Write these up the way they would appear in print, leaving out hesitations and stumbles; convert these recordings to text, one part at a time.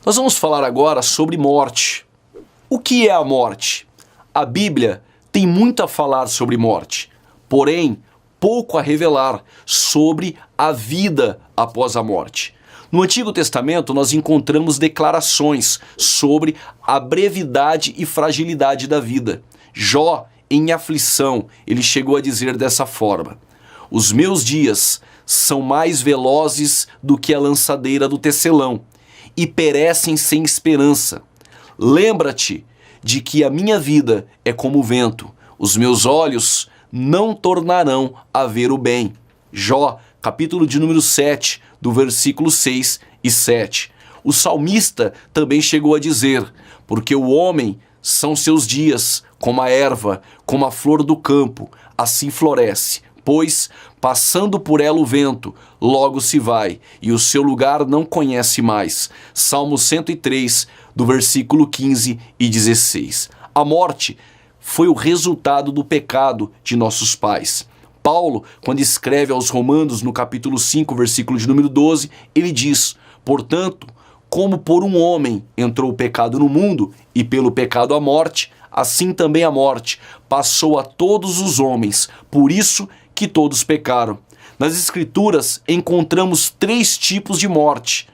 Nós vamos falar agora sobre morte. O que é a morte? A Bíblia tem muito a falar sobre morte, porém, pouco a revelar sobre a vida após a morte. No Antigo Testamento, nós encontramos declarações sobre a brevidade e fragilidade da vida. Jó, em aflição, ele chegou a dizer dessa forma: os meus dias são mais velozes do que a lançadeira do tecelão, e perecem sem esperança. Lembra-te de que a minha vida é como o vento, os meus olhos não tornarão a ver o bem. Jó, capítulo de número 7, do versículo 6 e 7. O salmista também chegou a dizer: porque o homem são seus dias, como a erva, como a flor do campo, assim floresce, pois, passando por ela o vento, logo se vai, e o seu lugar não conhece mais. Salmo 103, do versículo 15 e 16. A morte foi o resultado do pecado de nossos pais. Paulo, quando escreve aos Romanos, no capítulo 5, versículo de número 12, ele diz: portanto, como por um homem entrou o pecado no mundo, e pelo pecado a morte, assim também a morte passou a todos os homens, por isso que todos pecaram. Nas Escrituras encontramos 3 tipos de morte.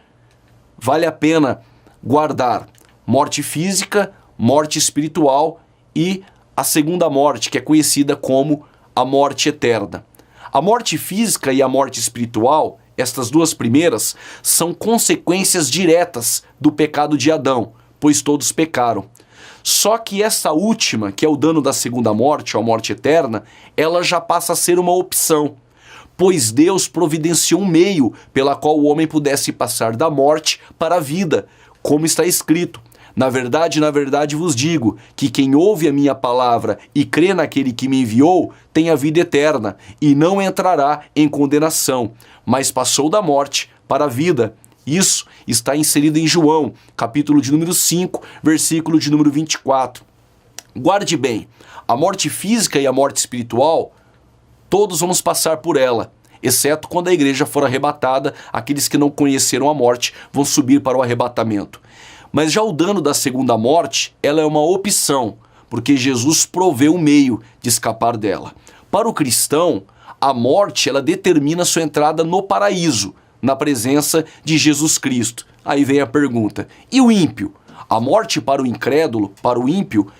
Vale a pena guardar: morte física, morte espiritual e a segunda morte, que é conhecida como a morte eterna. A morte física e a morte espiritual, estas duas primeiras, são consequências diretas do pecado de Adão, pois todos pecaram. Só que essa última, que é o dano da segunda morte, ou a morte eterna, ela já passa a ser uma opção, pois Deus providenciou um meio pela qual o homem pudesse passar da morte para a vida, como está escrito: na verdade vos digo, que quem ouve a minha palavra e crê naquele que me enviou, tem a vida eterna, e não entrará em condenação, mas passou da morte para a vida. Isso está inserido em João, capítulo de número 5, versículo de número 24. Guarde bem, a morte física e a morte espiritual, todos vamos passar por ela, exceto quando a igreja for arrebatada. Aqueles que não conheceram a morte vão subir para o arrebatamento. Mas já o dano da segunda morte, ela é uma opção, porque Jesus proveu um meio de escapar dela. Para o cristão, a morte, ela determina sua entrada no paraíso, na presença de Jesus Cristo. Aí vem a pergunta: e o ímpio? A morte para o incrédulo, para o ímpio,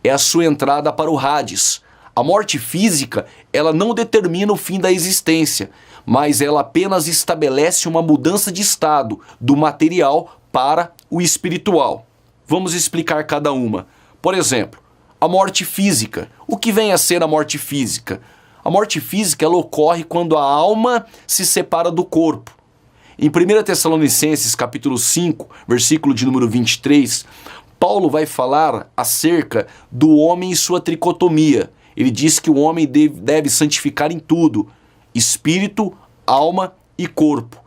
é a sua entrada para o Hades. A morte física, ela não determina o fim da existência, mas ela apenas estabelece uma mudança de estado, do material para o espiritual. Vamos explicar cada uma. Por exemplo, a morte física. O que vem a ser a morte física? A morte física, ela ocorre quando a alma se separa do corpo. Em 1 Tessalonicenses, capítulo 5, versículo de número 23, Paulo vai falar acerca do homem e sua tricotomia. Ele diz que o homem deve santificar em tudo: espírito, alma e corpo.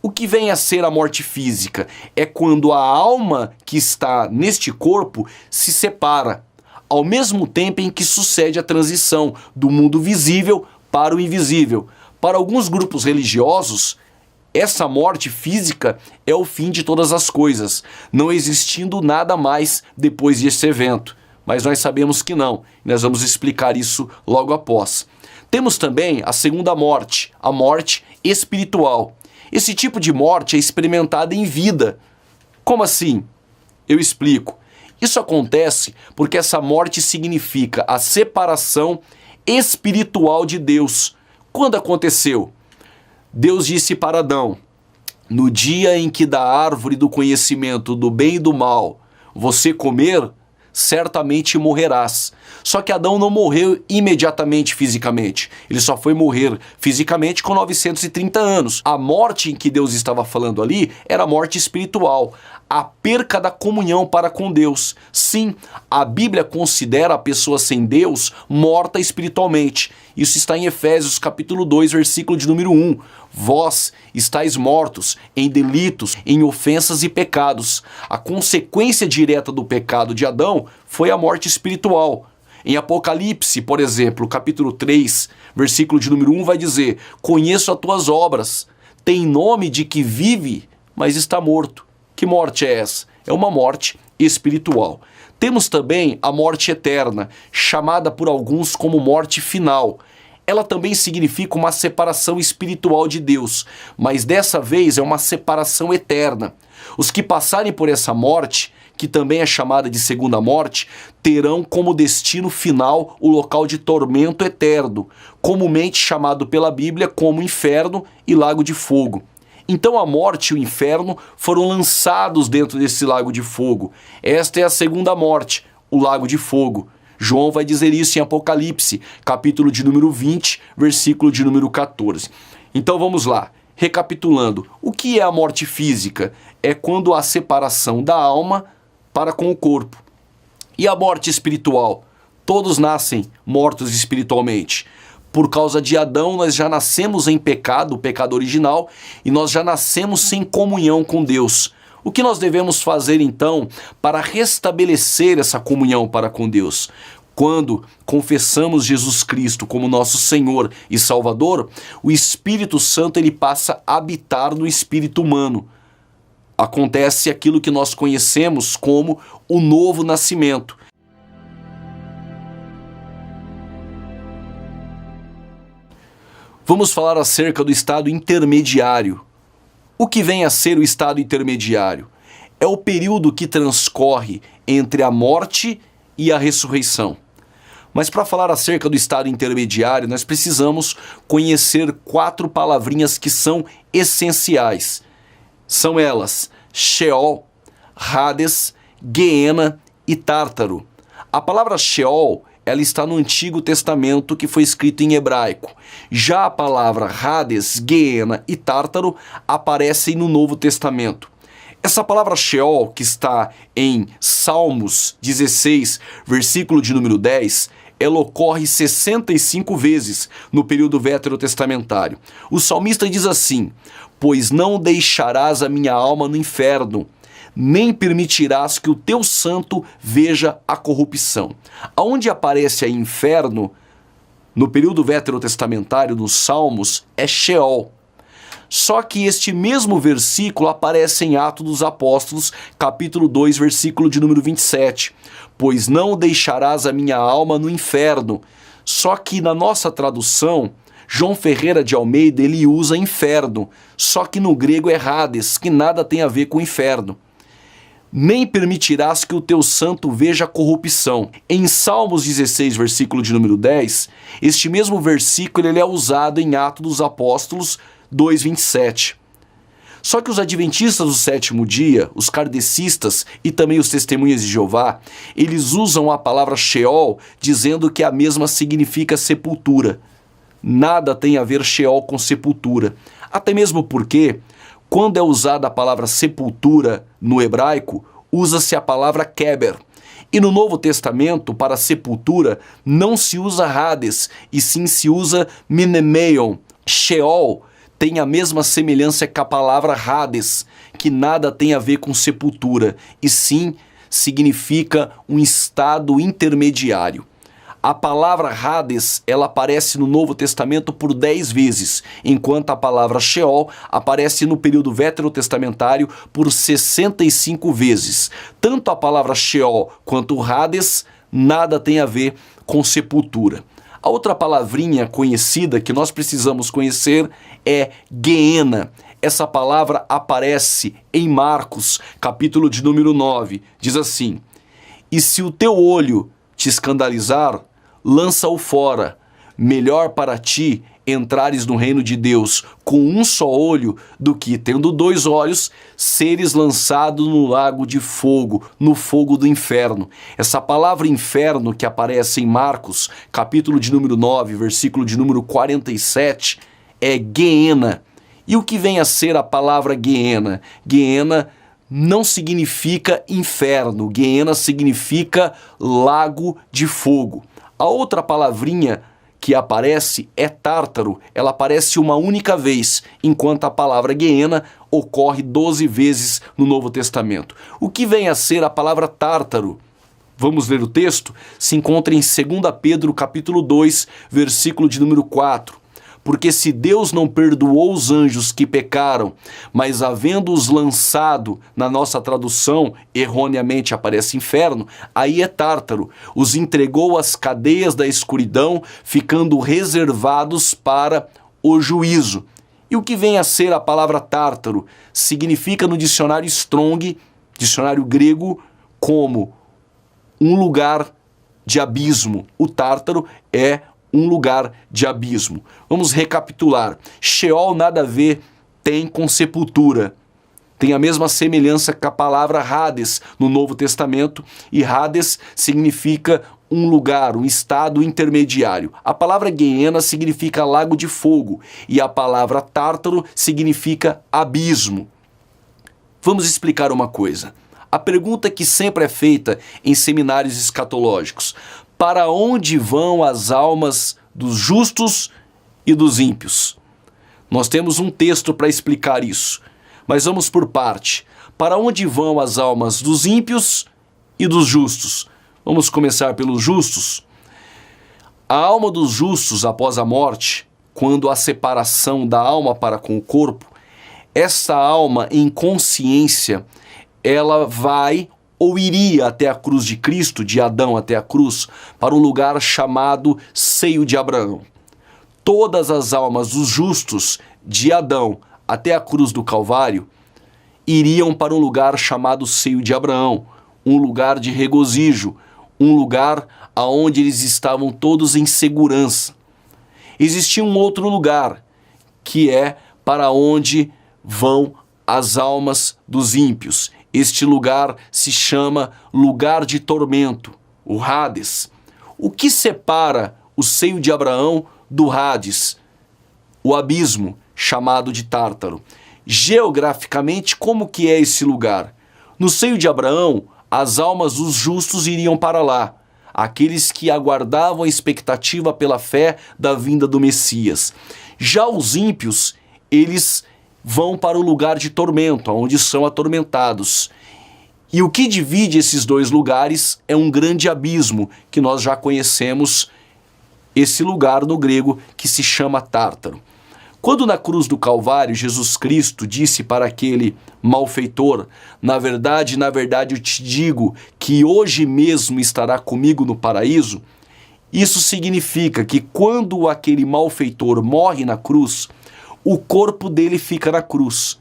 O que vem a ser a morte física? É quando a alma que está neste corpo se separa, ao mesmo tempo em que sucede a transição do mundo visível para o invisível. Para alguns grupos religiosos, essa morte física é o fim de todas as coisas, não existindo nada mais depois desse evento. Mas nós sabemos que não, e nós vamos explicar isso logo após. Temos também a segunda morte, a morte espiritual. Esse tipo de morte é experimentada em vida. Como assim? Eu explico. Isso acontece porque essa morte significa a separação espiritual de Deus. Quando aconteceu? Deus disse para Adão: no dia em que da árvore do conhecimento do bem e do mal você comer, certamente morrerás. Só que Adão não morreu imediatamente fisicamente. Ele só foi morrer fisicamente com 930 anos. A morte em que Deus estava falando ali era a morte espiritual, a perca da comunhão para com Deus. Sim, a Bíblia considera a pessoa sem Deus morta espiritualmente. Isso está em Efésios capítulo 2, versículo de número 1. Vós estáis mortos em delitos, em ofensas e pecados. A consequência direta do pecado de Adão foi a morte espiritual. Em Apocalipse, por exemplo, capítulo 3, versículo de número 1 vai dizer: conheço as tuas obras, tem nome de que vive, mas está morto. Que morte é essa? É uma morte espiritual. Temos também a morte eterna, chamada por alguns como morte final. Ela também significa uma separação espiritual de Deus, mas dessa vez é uma separação eterna. Os que passarem por essa morte, que também é chamada de segunda morte, terão como destino final o local de tormento eterno, comumente chamado pela Bíblia como inferno e lago de fogo. Então a morte e o inferno foram lançados dentro desse lago de fogo. Esta é a segunda morte, o lago de fogo. João vai dizer isso em Apocalipse, capítulo de número 20, versículo de número 14. Então vamos lá, recapitulando. O que é a morte física? É quando há separação da alma para com o corpo. E a morte espiritual? Todos nascem mortos espiritualmente. Por causa de Adão, nós já nascemos em pecado, o pecado original, e nós já nascemos sem comunhão com Deus. O que nós devemos fazer então para restabelecer essa comunhão para com Deus? Quando confessamos Jesus Cristo como nosso Senhor e Salvador, o Espírito Santo ele passa a habitar no espírito humano. Acontece aquilo que nós conhecemos como o novo nascimento. Vamos falar acerca do estado intermediário. O que vem a ser o estado intermediário? É o período que transcorre entre a morte e a ressurreição. Mas para falar acerca do estado intermediário, nós precisamos conhecer 4 palavrinhas que são essenciais. São elas: Sheol, Hades, Guiena e Tártaro. A palavra Sheol, ela está no Antigo Testamento, que foi escrito em hebraico. Já a palavra Hades, Guiena e Tártaro aparecem no Novo Testamento. Essa palavra Sheol, que está em Salmos 16, versículo de número 10, ela ocorre 65 vezes no período veterotestamentário. O salmista diz assim: pois não deixarás a minha alma no inferno, nem permitirás que o teu santo veja a corrupção. Aonde aparece aí inferno, no período veterotestamentário, nos Salmos, é Sheol. Só que este mesmo versículo aparece em Atos dos Apóstolos, capítulo 2, versículo de número 27. Pois não deixarás a minha alma no inferno. Só que na nossa tradução, João Ferreira de Almeida, ele usa inferno. Só que no grego é Hades, que nada tem a ver com inferno. Nem permitirás que o teu santo veja a corrupção. Em Salmos 16, versículo de número 10, este mesmo versículo ele é usado em Atos dos Apóstolos 2:27. Só que os adventistas do sétimo dia, os kardecistas e também os testemunhas de Jeová, eles usam a palavra Sheol dizendo que a mesma significa sepultura. Nada tem a ver Sheol com sepultura. Até mesmo porque, quando é usada a palavra sepultura no hebraico, usa-se a palavra Keber. E no Novo Testamento, para sepultura, não se usa Hades, e sim se usa Mnemeion. Sheol tem a mesma semelhança que a palavra Hades, que nada tem a ver com sepultura, e sim significa um estado intermediário. A palavra Hades, ela aparece no Novo Testamento por 10 vezes, enquanto a palavra Sheol aparece no período veterotestamentário por 65 vezes. Tanto a palavra Sheol quanto Hades nada tem a ver com sepultura. A outra palavrinha conhecida que nós precisamos conhecer é Guiena. Essa palavra aparece em Marcos, capítulo de número 9. Diz assim: e se o teu olho te escandalizar, lança-o fora. Melhor para ti entrares no reino de Deus com um só olho do que, tendo 2 olhos, seres lançado no lago de fogo, no fogo do inferno. Essa palavra inferno que aparece em Marcos, capítulo de número 9, versículo de número 47, é Guiena. E o que vem a ser a palavra Guiena? Guiena não significa inferno, Guiena significa lago de fogo. A outra palavrinha que aparece é Tártaro. Ela aparece uma única vez, enquanto a palavra Guiena ocorre 12 vezes no Novo Testamento. O que vem a ser a palavra Tártaro? Vamos ler o texto? Se encontra em 2 Pedro capítulo 2, versículo de número 4. porque se Deus não perdoou os anjos que pecaram, mas havendo-os lançado, na nossa tradução, erroneamente aparece inferno, aí é Tártaro, os entregou às cadeias da escuridão, ficando reservados para o juízo. E o que vem a ser a palavra Tártaro? Significa no dicionário Strong, dicionário grego, como um lugar de abismo. O Tártaro é um lugar de abismo. Vamos recapitular. Sheol nada a ver tem com sepultura. Tem a mesma semelhança com a palavra Hades no Novo Testamento, e Hades significa um lugar, um estado intermediário. A palavra Guiena significa lago de fogo e a palavra Tártaro significa abismo. Vamos explicar uma coisa. A pergunta que sempre é feita em seminários escatológicos: para onde vão as almas dos justos e dos ímpios? Nós temos um texto para explicar isso, mas vamos por parte. Para onde vão as almas dos ímpios e dos justos? Vamos começar pelos justos. A alma dos justos após a morte, quando há separação da alma para com o corpo, essa alma em consciência, ela vai ou iria até a cruz de Cristo, de Adão até a cruz, para um lugar chamado seio de Abraão. Todas as almas dos justos, de Adão até a cruz do Calvário, iriam para um lugar chamado seio de Abraão, um lugar de regozijo, um lugar aonde eles estavam todos em segurança. Existia um outro lugar, que é para onde vão as almas dos ímpios. Este lugar se chama lugar de tormento, o Hades. O que separa o seio de Abraão do Hades? O abismo, chamado de Tártaro. Geograficamente, como que é esse lugar? No seio de Abraão, as almas dos justos iriam para lá, aqueles que aguardavam a expectativa pela fé da vinda do Messias. Já os ímpios, eles vão para o lugar de tormento, onde são atormentados. E o que divide esses dois lugares é um grande abismo, que nós já conhecemos, esse lugar no grego que se chama Tártaro. Quando na cruz do Calvário Jesus Cristo disse para aquele malfeitor: na verdade eu te digo que hoje mesmo estará comigo no paraíso, isso significa que quando aquele malfeitor morre na cruz, o corpo dele fica na cruz,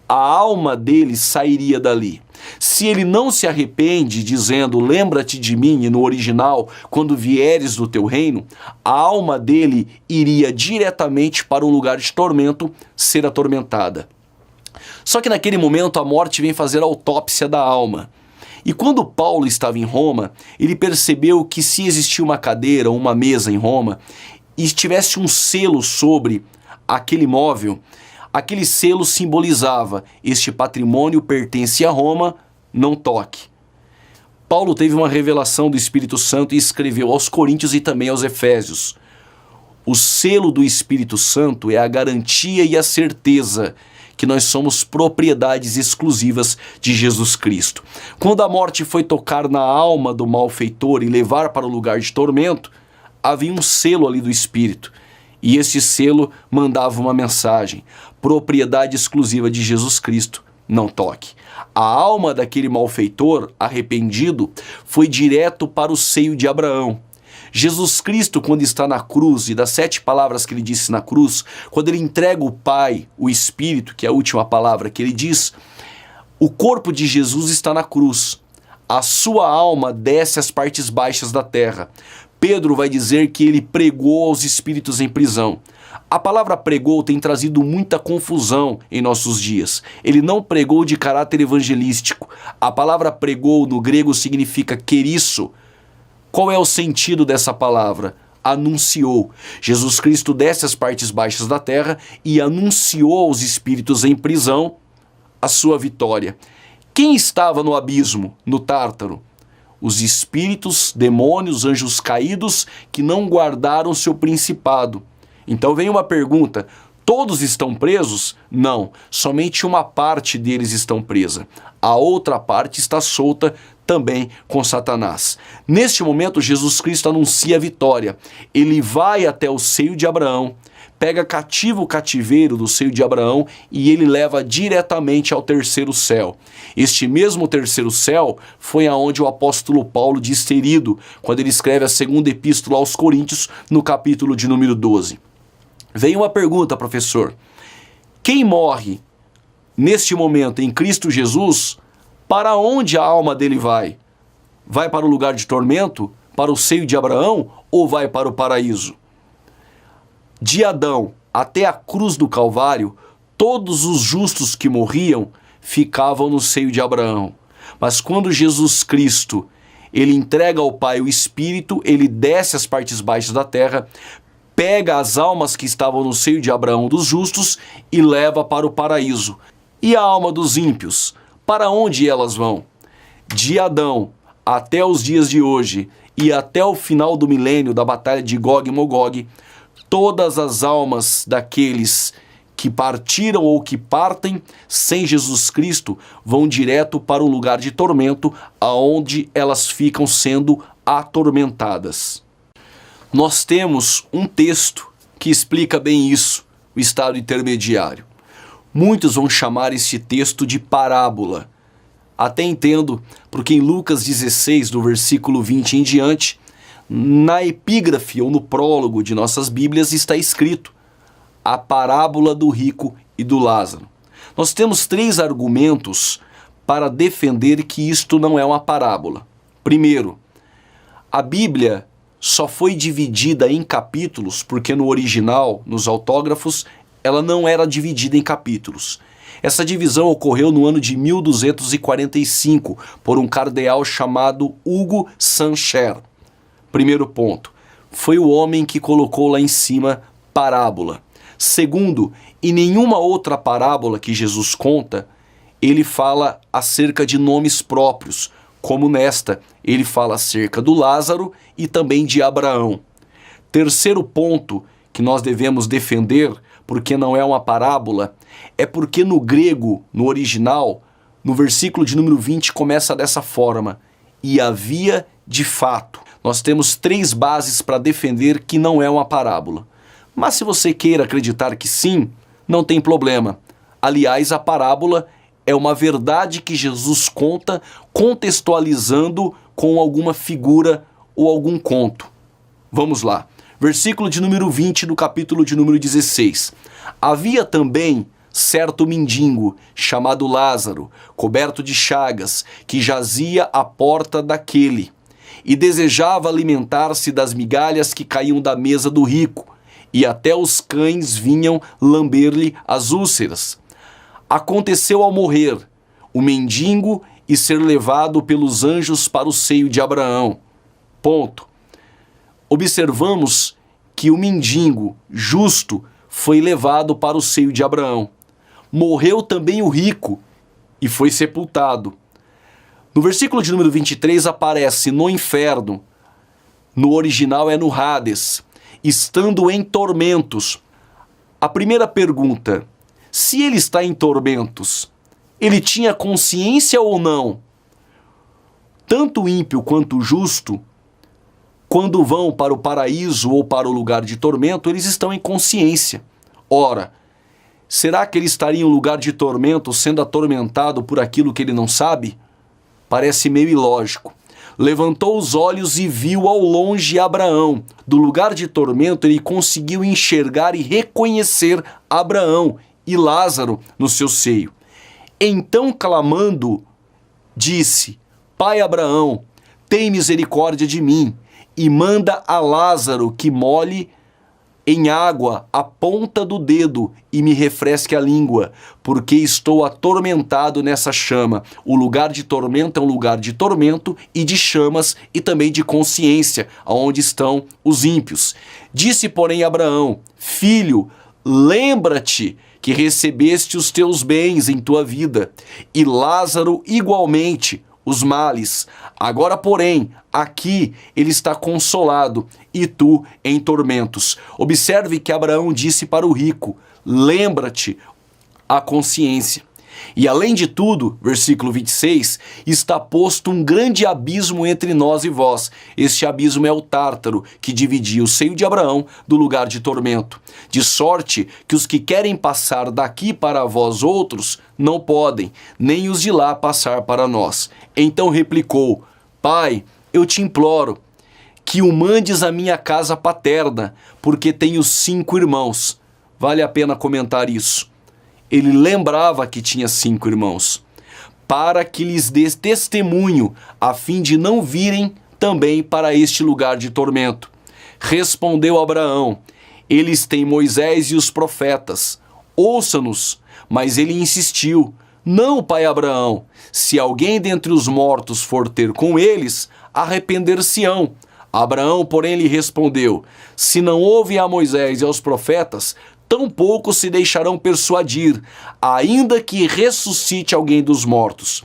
a alma dele sairia dali. Se ele não se arrepende, dizendo lembra-te de mim, e no original, quando vieres do teu reino, a alma dele iria diretamente para um lugar de tormento, ser atormentada. Só que naquele momento a morte vem fazer a autópsia da alma. E quando Paulo estava em Roma, ele percebeu que se existia uma cadeira ou uma mesa em Roma e tivesse um selo sobre aquele móvel, aquele selo simbolizava: este patrimônio pertence a Roma, não toque. Paulo teve uma revelação do Espírito Santo e escreveu aos Coríntios e também aos Efésios: o selo do Espírito Santo é a garantia e a certeza que nós somos propriedades exclusivas de Jesus Cristo. Quando a morte foi tocar na alma do malfeitor e levar para o lugar de tormento, havia um selo ali do Espírito. E este selo mandava uma mensagem: propriedade exclusiva de Jesus Cristo, não toque. A alma daquele malfeitor, arrependido, foi direto para o seio de Abraão. Jesus Cristo, quando está na cruz, e das 7 palavras que ele disse na cruz, quando ele entrega o Pai, o Espírito, que é a última palavra que ele diz, o corpo de Jesus está na cruz. A sua alma desce às partes baixas da terra. Pedro vai dizer que ele pregou aos espíritos em prisão. A palavra pregou tem trazido muita confusão em nossos dias. Ele não pregou de caráter evangelístico. A palavra pregou no grego significa querisso. Qual é o sentido dessa palavra? Anunciou. Jesus Cristo desce às partes baixas da terra e anunciou aos espíritos em prisão a sua vitória. Quem estava no abismo, no Tártaro? Os espíritos, demônios, anjos caídos que não guardaram seu principado. Então vem uma pergunta: todos estão presos? Não, somente uma parte deles estão presa. A outra parte está solta também com Satanás. Neste momento, Jesus Cristo anuncia a vitória. Ele vai até o seio de Abraão, pega cativo o cativeiro do seio de Abraão e ele leva diretamente ao terceiro céu. Este mesmo terceiro céu foi aonde o apóstolo Paulo diz ter ido, quando ele escreve a segunda epístola aos Coríntios, no capítulo de número 12. Vem uma pergunta, professor. Quem morre neste momento em Cristo Jesus, para onde a alma dele vai? Vai para o lugar de tormento, para o seio de Abraão, ou vai para o paraíso? De Adão até a cruz do Calvário, todos os justos que morriam ficavam no seio de Abraão. Mas quando Jesus Cristo, ele entrega ao Pai o Espírito, ele desce às partes baixas da terra, pega as almas que estavam no seio de Abraão dos justos e leva para o paraíso. E a alma dos ímpios, para onde elas vão? De Adão até os dias de hoje e até o final do milênio da batalha de Gog e Magog, todas as almas daqueles que partiram ou que partem sem Jesus Cristo vão direto para o lugar de tormento, aonde elas ficam sendo atormentadas. Nós temos um texto que explica bem isso, o estado intermediário. Muitos vão chamar este texto de parábola. Até entendo, porque em Lucas 16, do versículo 20 em diante, na epígrafe ou no prólogo de nossas Bíblias está escrito a parábola do rico e do Lázaro. Nós temos 3 argumentos para defender que isto não é uma parábola. Primeiro, a Bíblia só foi dividida em capítulos porque no original, nos autógrafos, ela não era dividida em capítulos. Essa divisão ocorreu no ano de 1245 por um cardeal chamado Hugo Sancher. Primeiro ponto, foi o homem que colocou lá em cima parábola. Segundo, em nenhuma outra parábola que Jesus conta, ele fala acerca de nomes próprios, como nesta, ele fala acerca do Lázaro e também de Abraão. Terceiro ponto que nós devemos defender, porque não é uma parábola, é porque no grego, no original, no versículo de número 20 começa dessa forma: e havia de fato. Nós temos 3 bases para defender que não é uma parábola. Mas se você queira acreditar que sim, não tem problema. Aliás, a parábola é uma verdade que Jesus conta contextualizando com alguma figura ou algum conto. Vamos lá. Versículo de número 20 do capítulo de número 16. Havia também certo mendigo, chamado Lázaro, coberto de chagas, que jazia à porta daquele, e desejava alimentar-se das migalhas que caíam da mesa do rico, e até os cães vinham lamber-lhe as úlceras. Aconteceu ao morrer o mendigo e ser levado pelos anjos para o seio de Abraão. Ponto. Observamos que o mendigo justo foi levado para o seio de Abraão. Morreu também o rico e foi sepultado. No versículo de número 23 aparece no inferno, no original é no Hades, estando em tormentos. A primeira pergunta, se ele está em tormentos, ele tinha consciência ou não? Tanto o ímpio quanto o justo, quando vão para o paraíso ou para o lugar de tormento, eles estão em consciência. Ora, será que ele estaria em um lugar de tormento sendo atormentado por aquilo que ele não sabe? Parece meio ilógico. Levantou os olhos e viu ao longe Abraão. Do lugar de tormento ele conseguiu enxergar e reconhecer Abraão e Lázaro no seu seio. Então, clamando, disse: Pai Abraão, tem misericórdia de mim e manda a Lázaro que molhe em água a ponta do dedo e me refresque a língua, porque estou atormentado nessa chama. O lugar de tormento é um lugar de tormento e de chamas e também de consciência, onde estão os ímpios. Disse, porém, Abraão: Filho, lembra-te que recebeste os teus bens em tua vida, e Lázaro igualmente os males. Agora, porém, aqui ele está consolado e tu em tormentos. Observe que Abraão disse para o rico: lembra-te a consciência. E além de tudo, versículo 26, está posto um grande abismo entre nós e vós. Este abismo é o Tártaro, que dividia o seio de Abraão do lugar de tormento. De sorte que os que querem passar daqui para vós outros não podem, nem os de lá passar para nós. Então replicou: Pai, eu te imploro que o mandes à minha casa paterna, porque tenho 5 irmãos. Vale a pena comentar isso. Ele lembrava que tinha 5 irmãos, para que lhes dê testemunho, a fim de não virem também para este lugar de tormento. Respondeu Abraão: eles têm Moisés e os profetas, ouça-nos. Mas ele insistiu: não, pai Abraão, se alguém dentre os mortos for ter com eles, arrepender-se-ão. Abraão, porém, lhe respondeu: se não ouvem a Moisés e aos profetas, tampouco se deixarão persuadir, ainda que ressuscite alguém dos mortos.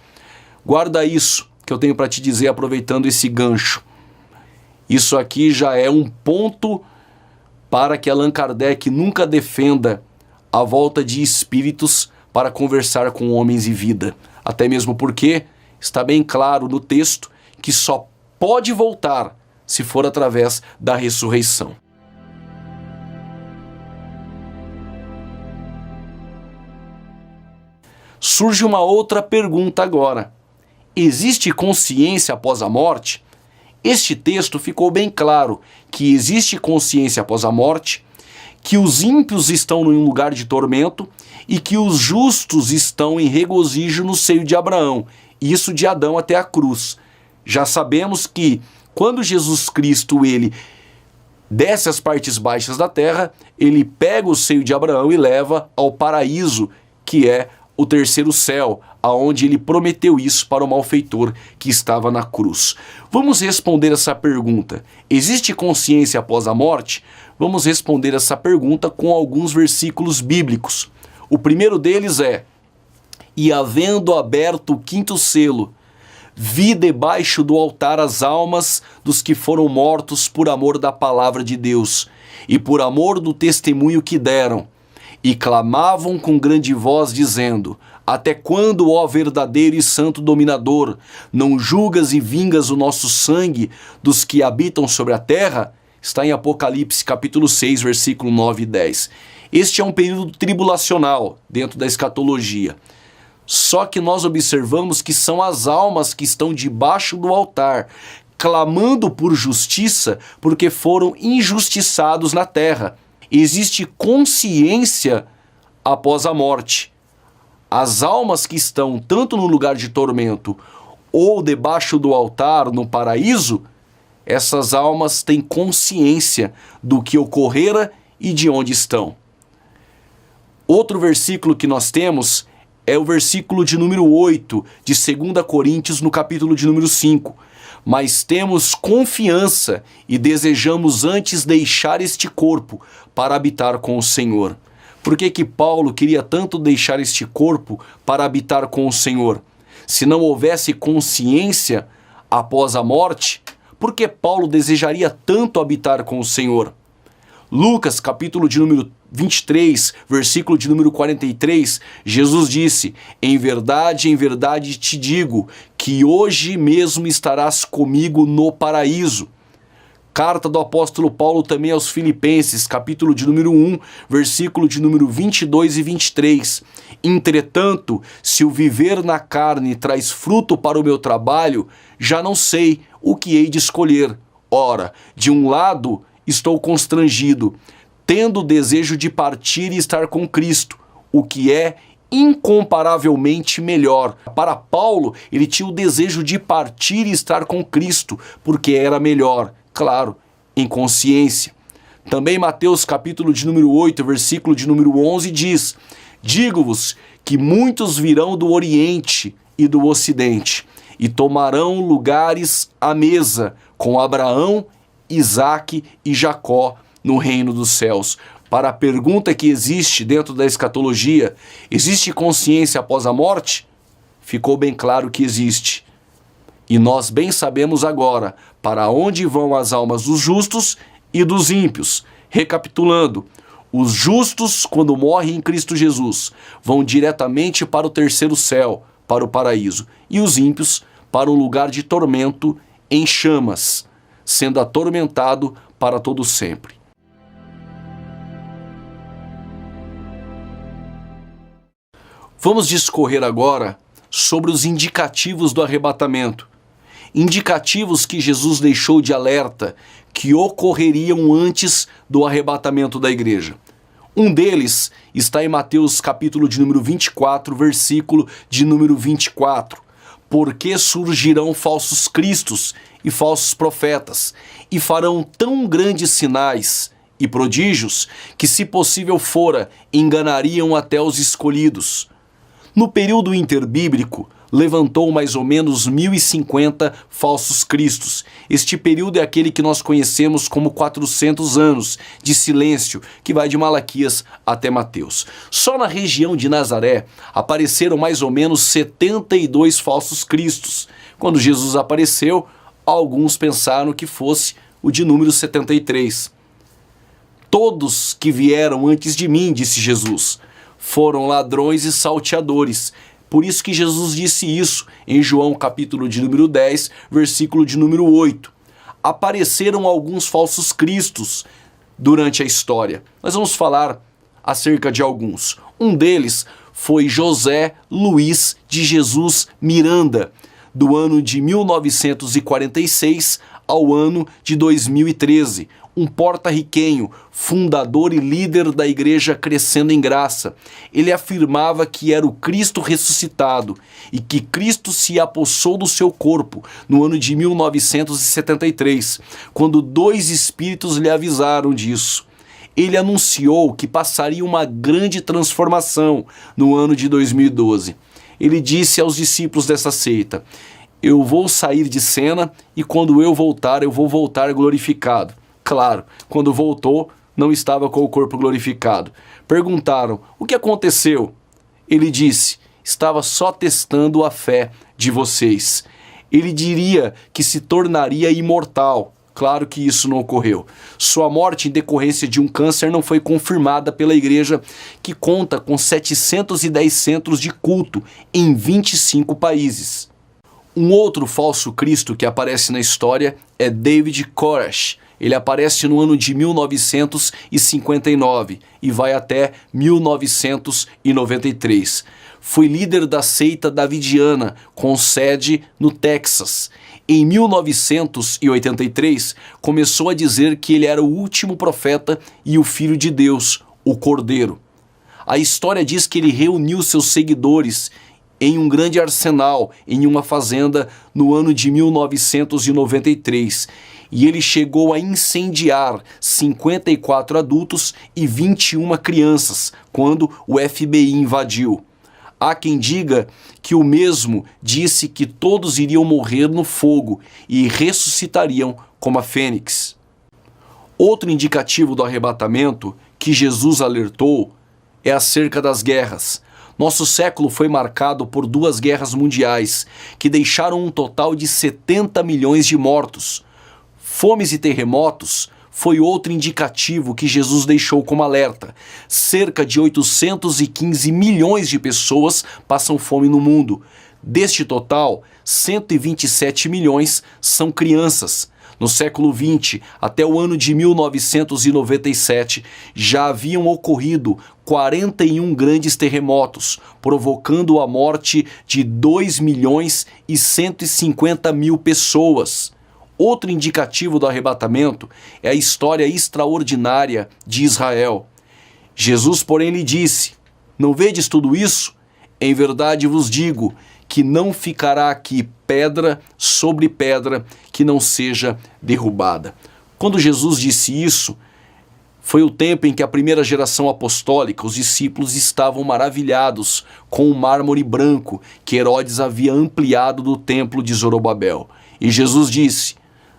Guarda isso que eu tenho para te dizer, aproveitando esse gancho. Isso aqui já é um ponto para que Allan Kardec nunca defenda a volta de espíritos para conversar com homens e vida. Até mesmo porque está bem claro no texto que só pode voltar se for através da ressurreição. Surge uma outra pergunta agora. Existe consciência após a morte? Este texto ficou bem claro que existe consciência após a morte, que os ímpios estão em um lugar de tormento e que os justos estão em regozijo no seio de Abraão, isso de Adão até a cruz. Já sabemos que quando Jesus Cristo ele desce às partes baixas da terra, ele pega o seio de Abraão e leva ao paraíso, que é o terceiro céu, aonde ele prometeu isso para o malfeitor que estava na cruz. Vamos responder essa pergunta. Existe consciência após a morte? Vamos responder essa pergunta com alguns versículos bíblicos. O primeiro deles é: e havendo aberto o 5º selo, vi debaixo do altar as almas dos que foram mortos por amor da palavra de Deus e por amor do testemunho que deram. E clamavam com grande voz, dizendo: até quando, ó verdadeiro e santo dominador, não julgas e vingas o nosso sangue dos que habitam sobre a terra? Está em Apocalipse capítulo 6, versículo 9 e 10. Este é um período tribulacional dentro da escatologia. Só que nós observamos que são as almas que estão debaixo do altar, clamando por justiça, porque foram injustiçados na terra. Existe consciência após a morte. As almas que estão tanto no lugar de tormento ou debaixo do altar no paraíso, essas almas têm consciência do que ocorrera e de onde estão. Outro versículo que nós temos é o versículo de número 8 de 2 Coríntios, no capítulo de número 5. Mas temos confiança e desejamos antes deixar este corpo para habitar com o Senhor. Por que Paulo queria tanto deixar este corpo para habitar com o Senhor? Se não houvesse consciência após a morte, por que Paulo desejaria tanto habitar com o Senhor? Lucas, capítulo de número 23, versículo de número 43, Jesus disse: em verdade te digo, que hoje mesmo estarás comigo no paraíso. Carta do apóstolo Paulo também aos Filipenses, capítulo de número 1, versículo de número 22 e 23. Entretanto, se o viver na carne traz fruto para o meu trabalho, já não sei o que hei de escolher. Ora, de um lado estou constrangido, tendo o desejo de partir e estar com Cristo, o que é incomparavelmente melhor. Para Paulo, ele tinha o desejo de partir e estar com Cristo, porque era melhor, claro, em consciência. Também Mateus capítulo de número 8, versículo de número 11 diz: digo-vos que muitos virão do Oriente e do Ocidente, e tomarão lugares à mesa com Abraão, Isaque e Jacó no reino dos céus. Para a pergunta que existe dentro da escatologia, existe consciência após a morte? Ficou bem claro que existe. E nós bem sabemos agora para onde vão as almas dos justos e dos ímpios. Recapitulando, Os justos, quando morrem em Cristo Jesus, vão diretamente para o terceiro céu, para o paraíso, e os ímpios para um lugar de tormento em chamas, sendo atormentado para todo sempre. Vamos discorrer agora sobre os indicativos do arrebatamento. Indicativos que Jesus deixou de alerta que ocorreriam antes do arrebatamento da igreja. Um deles está em Mateus capítulo de número 24, versículo de número 24. Porque surgirão falsos cristos e falsos profetas, e farão tão grandes sinais e prodígios que, se possível fora, enganariam até os escolhidos. No período interbíblico, levantou mais ou menos 1050 falsos cristos. Este período é aquele que nós conhecemos como 400 anos de silêncio, que vai de Malaquias até Mateus. Só na região de Nazaré apareceram mais ou menos 72 falsos cristos. Quando Jesus apareceu, alguns pensaram que fosse o de número 73. Todos que vieram antes de mim, disse Jesus, foram ladrões e salteadores. Por isso que Jesus disse isso em João capítulo de número 10, versículo de número 8. Apareceram alguns falsos cristos durante a história. Nós vamos falar acerca de alguns. Um deles foi José Luiz de Jesus Miranda, do ano de 1946 ao ano de 2013. Um porto-riquenho, fundador e líder da igreja Crescendo em Graça. Ele afirmava que era o Cristo ressuscitado e que Cristo se apossou do seu corpo no ano de 1973, quando 2 espíritos lhe avisaram disso. Ele anunciou que passaria uma grande transformação no ano de 2012. Ele disse aos discípulos dessa seita: eu vou sair de cena e quando eu voltar glorificado. Claro, quando voltou, não estava com o corpo glorificado. Perguntaram: o que aconteceu? Ele disse: estava só testando a fé de vocês. Ele diria que se tornaria imortal. Claro que isso não ocorreu. Sua morte em decorrência de um câncer não foi confirmada pela igreja, que conta com 710 centros de culto em 25 países. Um outro falso Cristo que aparece na história é David Koresh. Ele aparece no ano de 1959 e vai até 1993. Foi líder da seita davidiana, com sede no Texas. Em 1983, começou a dizer que ele era o último profeta e o Filho de Deus, o Cordeiro. A história diz que ele reuniu seus seguidores em um grande arsenal, em uma fazenda, no ano de 1993. E ele chegou a incendiar 54 adultos e 21 crianças, quando o FBI invadiu. Há quem diga que o mesmo disse que todos iriam morrer no fogo e ressuscitariam como a fênix. Outro indicativo do arrebatamento que Jesus alertou é acerca das guerras. Nosso século foi marcado por 2 guerras mundiais, que deixaram um total de 70 milhões de mortos. Fomes e terremotos foi outro indicativo que Jesus deixou como alerta. Cerca de 815 milhões de pessoas passam fome no mundo. Deste total, 127 milhões são crianças. No século XX, até o ano de 1997, já haviam ocorrido 41 grandes terremotos, provocando a morte de 2 milhões e 150 mil pessoas. Outro indicativo do arrebatamento é a história extraordinária de Israel. Jesus, porém, lhe disse: não vedes tudo isso? Em verdade vos digo que não ficará aqui pedra sobre pedra que não seja derrubada. Quando Jesus disse isso, foi o tempo em que a primeira geração apostólica, os discípulos estavam maravilhados com o mármore branco que Herodes havia ampliado do templo de Zorobabel. E Jesus disse: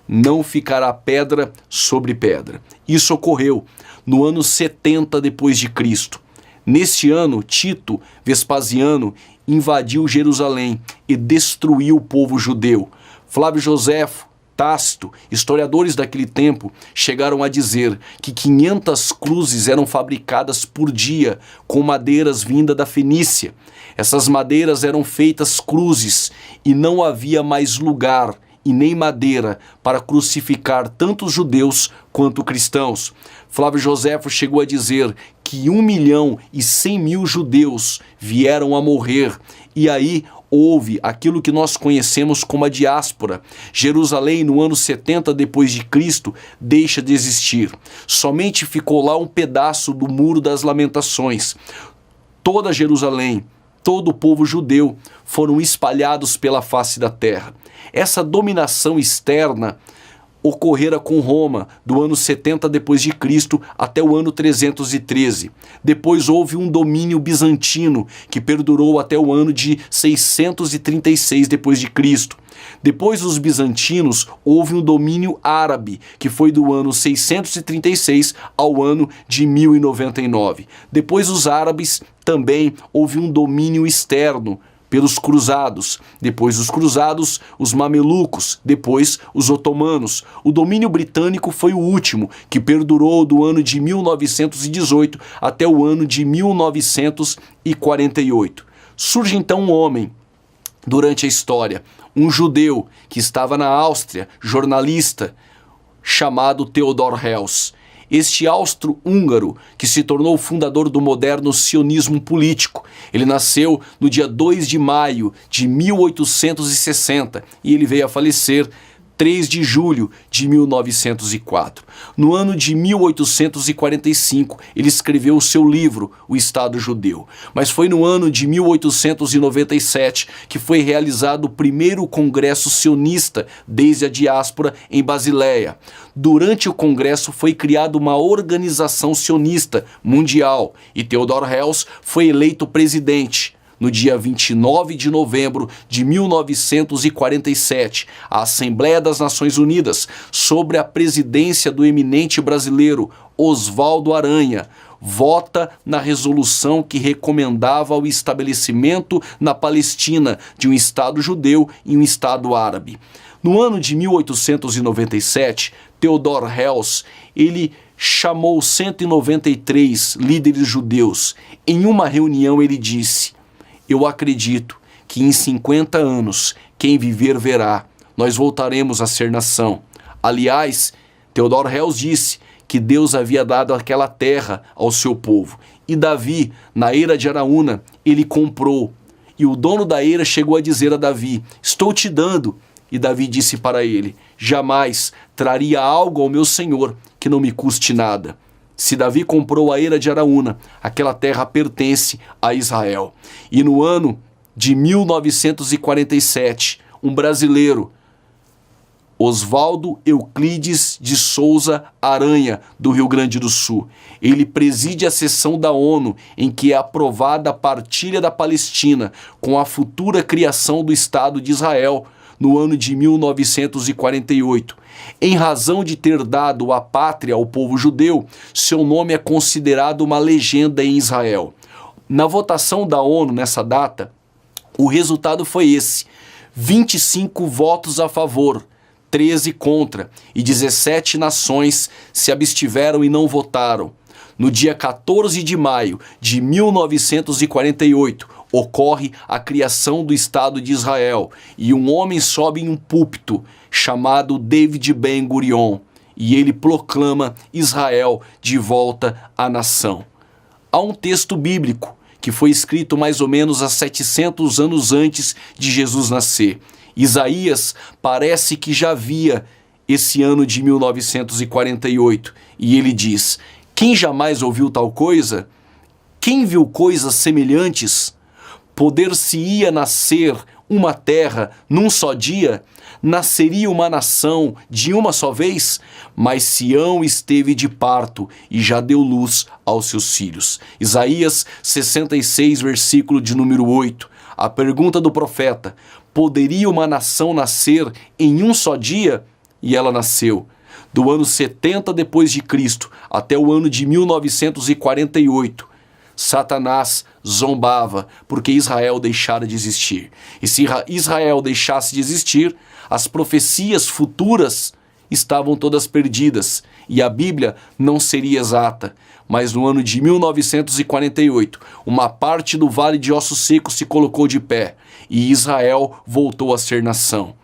não ficará pedra sobre pedra. Isso ocorreu no ano 70 depois de Cristo. Neste ano, Tito Vespasiano invadiu Jerusalém e destruiu o povo judeu. Flávio Joséfo Tácito, historiadores daquele tempo, chegaram a dizer que 500 cruzes eram fabricadas por dia com madeiras vindas da Fenícia. Essas madeiras eram feitas cruzes e não havia mais lugar e nem madeira para crucificar tanto os judeus quanto cristãos. Flávio Joséfo chegou a dizer que 1.100.000 judeus vieram a morrer, e aí houve aquilo que nós conhecemos como a diáspora. Jerusalém, no ano 70 depois de Cristo, deixa de existir. Somente ficou lá um pedaço do Muro das Lamentações. Toda Jerusalém, todo o povo judeu foram espalhados pela face da terra. Essa dominação externa ocorrera com Roma, do ano 70 depois de Cristo até o ano 313. Depois houve um domínio bizantino que perdurou até o ano de 636 depois de Cristo. Depois dos bizantinos, houve um domínio árabe, que foi do ano 636 ao ano de 1099. Depois dos árabes, também houve um domínio externo pelos cruzados, depois dos cruzados, os mamelucos, depois os otomanos. O domínio britânico foi o último, que perdurou do ano de 1918 até o ano de 1948. Surge então um homem, durante a história, um judeu que estava na Áustria, jornalista, chamado Theodor Herzl. Este austro-húngaro que se tornou o fundador do moderno sionismo político. Ele nasceu no dia 2 de maio de 1860 e ele veio a falecer 3 de julho de 1904. No ano de 1845, ele escreveu o seu livro, O Estado Judeu. Mas foi no ano de 1897 que foi realizado o primeiro congresso sionista desde a diáspora em Basileia. Durante o congresso foi criada uma organização sionista mundial e Theodor Herzl foi eleito presidente. No dia 29 de novembro de 1947, a Assembleia das Nações Unidas, sob a presidência do eminente brasileiro Oswaldo Aranha, vota na resolução que recomendava o estabelecimento na Palestina de um Estado judeu e um Estado árabe. No ano de 1897, Theodor Herzl, ele chamou 193 líderes judeus. Em uma reunião ele disse: eu acredito que em 50 anos, quem viver verá, nós voltaremos a ser nação. Aliás, Theodor Herzl disse que Deus havia dado aquela terra ao seu povo. E Davi, na eira de Araúna, ele comprou. E o dono da eira chegou a dizer a Davi: estou te dando. E Davi disse para ele: jamais traria algo ao meu senhor que não me custe nada. Se Davi comprou a eira de Araúna, aquela terra pertence a Israel. E no ano de 1947, um brasileiro, Oswaldo Euclides de Souza Aranha, do Rio Grande do Sul, ele preside a sessão da ONU em que é aprovada a partilha da Palestina com a futura criação do Estado de Israel, no ano de 1948. Em razão de ter dado a pátria ao povo judeu, seu nome é considerado uma legenda em Israel. Na votação da ONU nessa data, o resultado foi esse: 25 votos a favor, 13 contra, e 17 nações se abstiveram e não votaram. No dia 14 de maio de 1948, ocorre a criação do Estado de Israel e um homem sobe em um púlpito chamado David Ben-Gurion e ele proclama Israel de volta à nação. Há um texto bíblico que foi escrito mais ou menos há 700 anos antes de Jesus nascer. Isaías parece que já via esse ano de 1948 e ele diz: quem jamais ouviu tal coisa? Quem viu coisas semelhantes? Poder-se-ia nascer uma terra num só dia? Nasceria uma nação de uma só vez? Mas Sião esteve de parto e já deu luz aos seus filhos. Isaías 66, versículo de número 8. A pergunta do profeta: poderia uma nação nascer em um só dia? E ela nasceu. Do ano 70 depois de Cristo até o ano de 1948, Satanás zombava, porque Israel deixara de existir. E se Israel deixasse de existir, as profecias futuras estavam todas perdidas, e a Bíblia não seria exata. Mas no ano de 1948, uma parte do Vale de Ossos Secos se colocou de pé, e Israel voltou a ser nação.